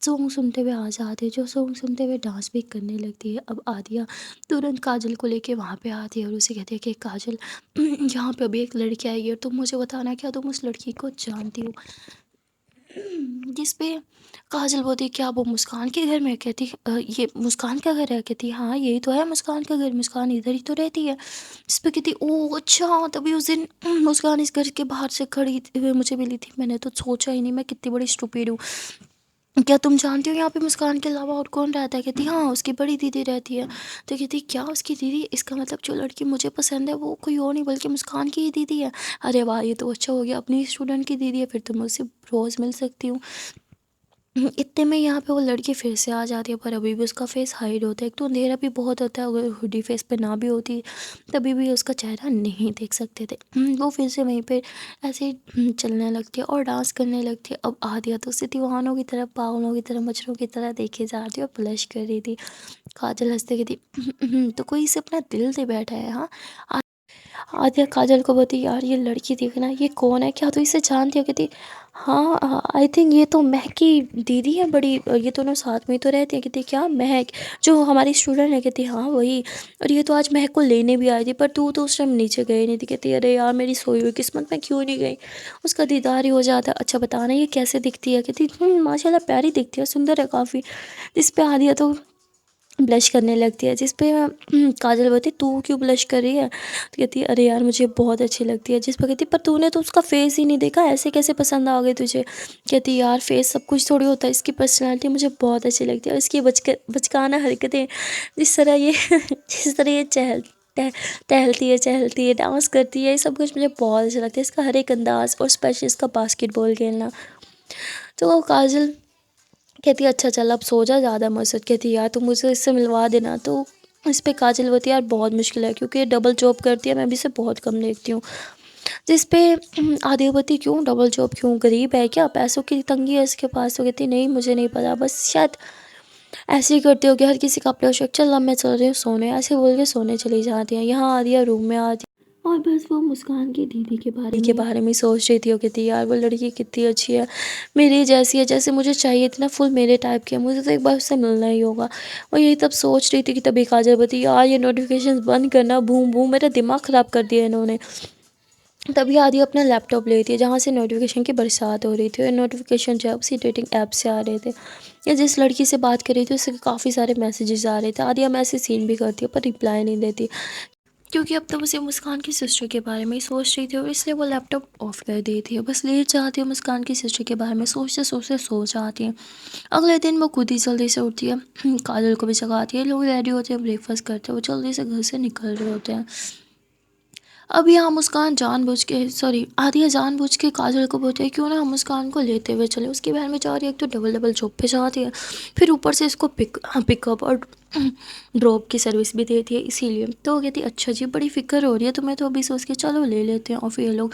सॉन्ग सुनते हुए आ जाती है, जो सॉन्ग सुनते हुए डांस भी करने लगती है। अब आदिया तुरंत काजल को लेके वहाँ पे आती है और उसे कहती है कि काजल, यहाँ पे अभी एक लड़की आई है और तुम मुझे बताना क्या तुम उस लड़की को जानती हो। जिस पे काजल बोलती है क्या वो मुस्कान के घर में है?" कहती ये मुस्कान का घर है?" कहती हाँ यही तो है मुस्कान का घर, मुस्कान इधर ही तो रहती है। जिस पे कहती ओह अच्छा, तभी उस दिन मुस्कान इस घर के बाहर से खड़ी हुई मुझे मिली थी, मैंने तो सोचा ही नहीं, मैं कितनी बड़ी स्टूपिड हूँ। क्या तुम जानती हो यहाँ पे मुस्कान के अलावा और कौन रहता है? कहती हाँ उसकी बड़ी दीदी रहती है। तो कहती क्या उसकी दीदी, इसका मतलब जो लड़की मुझे पसंद है वो कोई और नहीं बल्कि मुस्कान की ही दीदी है। अरे वाह ये तो अच्छा हो गया, अपनी स्टूडेंट की दीदी है, फिर तो मैं उससे रोज़ मिल सकती हूँ। इतने में यहाँ पे वो लड़की फिर से आ जाती है, पर अभी भी उसका फेस हाइड होता है। एक तो अंधेरा भी बहुत होता है, अगर हुडी फेस पे ना भी होती तभी भी उसका चेहरा नहीं देख सकते थे। वो फिर से वहीं पे ऐसे ही चलने लगती है और डांस करने लगती है। अब आदिया तो उसे दीवानों की तरह, पागलों की तरह, मच्छरों की तरह देखे जा रही थी और ब्लश कर रही थी। काजल हंसते कहती तो कोई इसे अपना दिल दे बैठा है हाँ। आद्या काजल को बोलती यार ये लड़की देखना, ये कौन है, क्या तो इसे जानती हो? कहती हाँ आई थिंक ये तो महक की दीदी है बड़ी, ये दोनों साथ में ही तो रहती है। कहती क्या महक जो हमारी स्टूडेंट है? कहती हाँ वही, और ये तो आज महक को लेने भी आई थी पर तू तो उस टाइम नीचे गई नहीं थी। कहती अरे यार मेरी सोई हुई किस्मत, मैं क्यों नहीं गई, उसका दीदार ही हो जाता। अच्छा बताना ये कैसे दिखती है? कहती माशाल्लाह प्यारी दिखती है, सुंदर है काफ़ी। इस पे आदिया तो ब्लश करने लगती है। जिस पे काजल बोलती तू क्यों ब्लश कर रही है? तो कहती है अरे यार मुझे बहुत अच्छी लगती है। जिस पर कहती पर तूने तो उसका फेस ही नहीं देखा, ऐसे कैसे पसंद आ गई तुझे? कहती यार फेस सब कुछ थोड़ी होता है, इसकी पर्सनैलिटी मुझे बहुत अच्छी लगती है और इसकी बचकाना हरकतें, जिस तरह ये जिस तरह ये टहलती है डांस करती है, ये सब कुछ मुझे बहुत अच्छा लगता है, इसका हर एक अंदाज और स्पेशली इसका बास्केटबॉल खेलना। तो काजल कहती है अच्छा चल अब सो जा, ज़्यादा मत सोच। कहती यार तुम मुझे इससे मिलवा देना। तो इस पे काजल बोलती यार बहुत मुश्किल है क्योंकि ये डबल जॉब करती है, मैं भी इसे बहुत कम देखती हूँ। जिस पे आदित्य क्यों डबल जॉब, क्यों गरीब है क्या, पैसों की तंगी है इसके पास? तो कहती नहीं मुझे नहीं पता, बस शायद ऐसे ही करते हो कि हर किसी का अपना शौक, चल अब मैं चल रही हूँ सोने, ऐसे बोल के सोने चली जाती है। यहाँ आदिया रूम में आती और बस वो मुस्कान की दीदी के बारे में सोच रही थी। वो कहती यार वो लड़की कितनी अच्छी है, मेरी जैसी है, जैसे मुझे चाहिए इतना फुल मेरे टाइप की है, मुझे तो एक बार उससे मिलना ही होगा। और यही तब सोच रही थी कि तभी काजल बोलती यार ये नोटिफिकेशन बंद करना, बूम बूम मेरा दिमाग ख़राब कर दिया इन्होंने। तभी आदि अपना लैपटॉप लेती है जहाँ से नोटिफिकेशन की बरसात हो रही थी और नोटिफिकेशन जो है उसी डेटिंग ऐप से आ रहे थे। या जिस लड़की से बात कर रही थी उससे काफ़ी सारे मैसेजेस आ रहे थे। आदिया मैसेज सीन भी करती है पर रिप्लाई नहीं देती, क्योंकि अब तक उसे मुस्कान की सिस्टर के बारे में ही सोच रही थी और इसलिए वो लैपटॉप ऑफ कर दी थी। बस लेट जाती है, मुस्कान की सिस्टर के बारे में सोचते सोचते सो जाती है। अगले दिन वो खुद ही जल्दी से उठती है, काजल को भी जगाती है, लोग रेडी होते हैं, ब्रेकफास्ट करते हैं, वो जल्दी से घर से निकल रहे होते हैं। अब यहाँ मुस्कान जानबूझ के सॉरी आदिया जानबूझ के काजल को बोलती है क्यों ना हम मुस्कान को लेते हुए चले, उसकी बहन में जा रही है, एक तो डबल डबल जॉब पे जाती है, फिर ऊपर से इसको पिकअप और ड्रॉप की सर्विस भी देती है, इसीलिए। तो वो कहती अच्छा जी बड़ी फिक्र हो रही है, तो मैं तो अभी सोच के चलो ले लेते हैं। और फिर ये लोग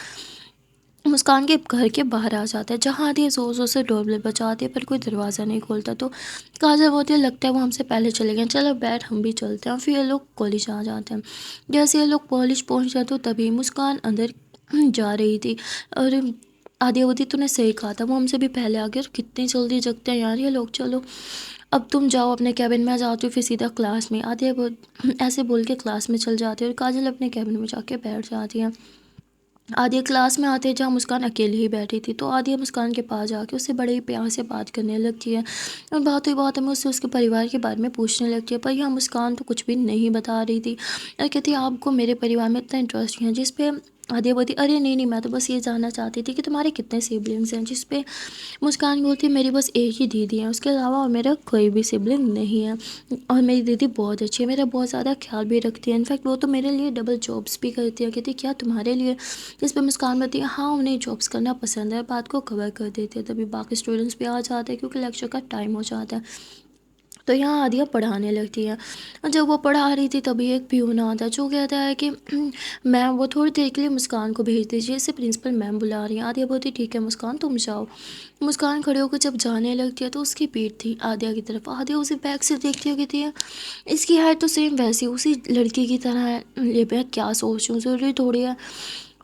मुस्कान के घर के बाहर आ जाता है जहाँ आदिया ज़ोर ज़ोर से डोरबेल बजाती है पर कोई दरवाज़ा नहीं खोलता। तो काजल बहुत ही लगता है वो हमसे पहले चले गए, चलो बैठ हम भी चलते हैं। फिर ये लोग कॉलेज आ जाते हैं। जैसे ये लोग कॉलेज पहुँच जाते तो तभी मुस्कान अंदर जा रही थी और आदिया बोलती तूने सही कहा था, वो हमसे भी पहले आ गए और कितनी जल्दी जगते हैं यार ये लोग, चलो अब तुम जाओ अपने कैबिन में, जाती हूँ फिर सीधा क्लास में। आदिया ऐसे बोल के क्लास में चल जाती है और काजल अपने कैबिन में जाके बैठ जाती है। आदिया क्लास में आते हैं जहाँ मुस्कान अकेली ही बैठी थी। तो आदिया मुस्कान के पास जाके उससे बड़े ही प्यार से बात करने लगती है और बात हुई बात में उससे उसके परिवार के बारे में पूछने लगती है। पर यहाँ मुस्कान तो कुछ भी नहीं बता रही थी और कहती है आपको मेरे परिवार में इतना इंटरेस्ट नहीं है। जिस पे आदिया बोलती अरे नहीं नहीं मैं तो बस ये जानना चाहती थी कि तुम्हारे कितने सिबलिंग्स हैं। जिस पे मुस्कान बोलती मेरी बस एक ही दीदी है, उसके अलावा और मेरा कोई भी सिबलिंग नहीं है और मेरी दीदी बहुत अच्छी है, मेरा बहुत ज़्यादा ख्याल भी रखती है, इनफैक्ट वो तो मेरे लिए डबल जॉब्स भी करती है। कहती क्या तुम्हारे लिए? इस पर मुस्कान बताती है हाँ उन्हें जॉब्स करना पसंद है, बात को कवर कर देती है। तभी बाकी स्टूडेंट्स भी आ जाते हैं क्योंकि लेक्चर का टाइम हो जाता है। तो यहाँ आदिया पढ़ाने लगती है। और जब वो पढ़ा रही थी तभी एक पियून आता है जो कहता है कि मैम वो थोड़ी देर के लिए मुस्कान को भेज दीजिए, इसे प्रिंसिपल मैम बुला रही हैं। आदिया बोलती ठीक है मुस्कान तुम जाओ। मुस्कान खड़े होकर जब जाने लगती है तो उसकी पीठ थी आदिया की तरफ। आदिया उसे बैक से देखती है, कहती है इसकी हाइट तो सेम वैसी उसी लड़की की तरह है, ये मैं क्या सोच रही हूँ, ज़रूरी थोड़ी है,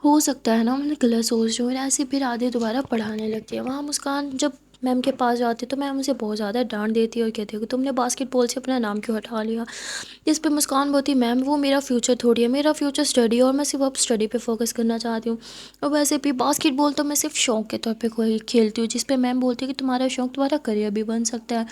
हो सकता है ना मैंने गलत सोच रही हूँ। ऐसे फिर आदिया दोबारा पढ़ाने लगती है। वहाँ मुस्कान जब मैम के पास जाती है तो मैम उसे बहुत ज़्यादा डांट देती है और कहती है कि तुमने बास्केटबॉल से अपना नाम क्यों हटा लिया। इस पे मुस्कान बोलती मैम वो मेरा फ्यूचर थोड़ी है, मेरा फ्यूचर स्टडी है और मैं सिर्फ अब स्टडी पे फोकस करना चाहती हूँ। और वैसे भी बास्केटबॉल तो मैं सिर्फ शौक के तौर पे कोई खेलती हूँ। जिस पे मैम बोलती है कि तुम्हारा शौक तुम्हारा करियर भी बन सकता है,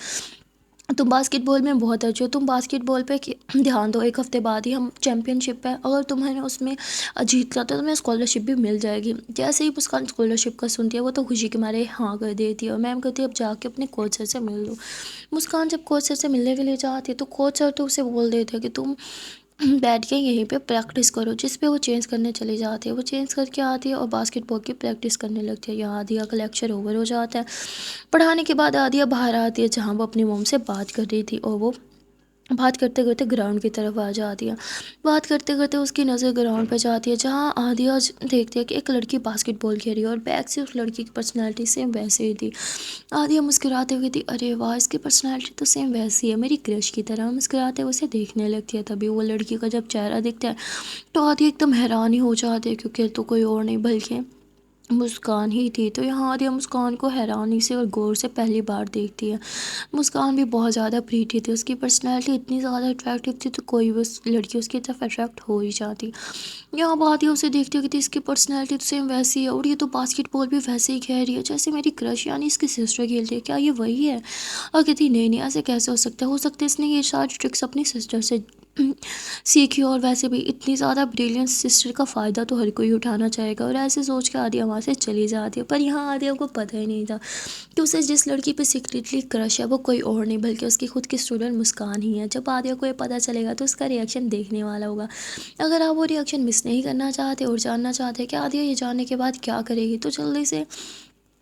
तुम बास्केटबॉल में बहुत अच्छे हो, तुम बास्केटबॉल पे ध्यान दो, एक हफ्ते बाद ही हम चैम्पियनशिप है, अगर तुम्हें उसमें जीत जाते तो तुम्हें स्कॉलरशिप भी मिल जाएगी। जैसे ही मुस्कान स्कॉलरशिप का सुनती है वो तो खुशी के मारे हाँ कर देती है। और मैम कहती है अब जाके अपने कोच सर से मिल लो। मुस्कान जब कोच सर से मिलने के लिए जाती है तो कोच सर तो उसे बोल देते हैं कि तुम बैठ के यहीं पे प्रैक्टिस करो। जिस पे वो चेंज करने चली जाती है, वो चेंज करके आती है और बास्केटबॉल की प्रैक्टिस करने लगती है। यहाँ आदिया का लेक्चर ओवर हो जाता है। पढ़ाने के बाद आदिया बाहर आती है जहाँ वो अपनी मोम से बात कर रही थी और वो बात करते करते ग्राउंड की तरफ आ जाती है। बात करते करते उसकी नज़र ग्राउंड पर जाती है जहाँ आदिया देखती है कि एक लड़की बास्केटबॉल खेल रही है और बैक से उस लड़की की पर्सनैलिटी सेम वैसे ही थी। आदिया मुस्कुराते हुए थी, अरे वाह इसकी पर्सनैलिटी तो सेम वैसी है मेरी क्रश की तरह। मुस्कुराते हुए उसे देखने लगती है। तभी वो लड़की का जब चेहरा दिखता है तो आदिया एकदम हैरान ही हो जाती है, क्योंकि तो कोई और नहीं बल्कि मुस्कान ही थी। तो यहाँ आदिया मुस्कान को हैरानी से और गौर से पहली बार देखती है। मुस्कान भी बहुत ज़्यादा प्रीटी थी, उसकी पर्सनैलिटी इतनी ज़्यादा अट्रैक्टिव थी तो कोई भी उस लड़की उसकी तरफ अट्रैक्ट हो ही जाती। यहाँ बात ये उसे देखती है कि इसकी पर्सनैलिटी तो सेम वैसी है और ये तो बास्केटबॉल भी वैसे ही खेल रही है जैसे मेरी क्रश यानी इसकी सिस्टर खेलती है, क्या ये वही है। और कहती नहीं नहीं ऐसे कैसे हो सकता है इसने ये सारी ट्रिक्स अपनी सिस्टर से सीखी, और वैसे भी इतनी ज़्यादा ब्रिलियंट सिस्टर का फ़ायदा तो हर कोई उठाना चाहेगा। और ऐसे सोच के आदिया वहाँ से चली जाती है। पर यहाँ आदिया को पता ही नहीं था कि उसे जिस लड़की पे सीक्रेटली क्रश है वो कोई और नहीं बल्कि उसकी खुद की स्टूडेंट मुस्कान ही है। जब आदिया को ये पता चलेगा तो उसका रिएक्शन देखने वाला होगा। अगर आप वो रिएक्शन मिस नहीं करना चाहते और जानना चाहते हैं कि आदिया ये जानने के बाद क्या करेगी तो जल्दी से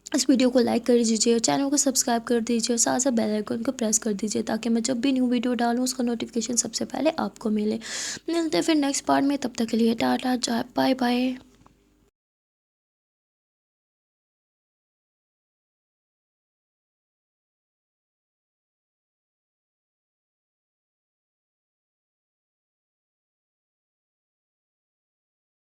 इस वीडियो को लाइक कर दीजिए, चैनल को सब्सक्राइब कर दीजिए और साथ साथ बेल आइकन को प्रेस कर दीजिए ताकि मैं जब भी न्यू वीडियो डालूँ उसका नोटिफिकेशन सबसे पहले आपको मिले। मिलते हैं फिर नेक्स्ट पार्ट में, तब तक के लिए टाटा बाय बाय।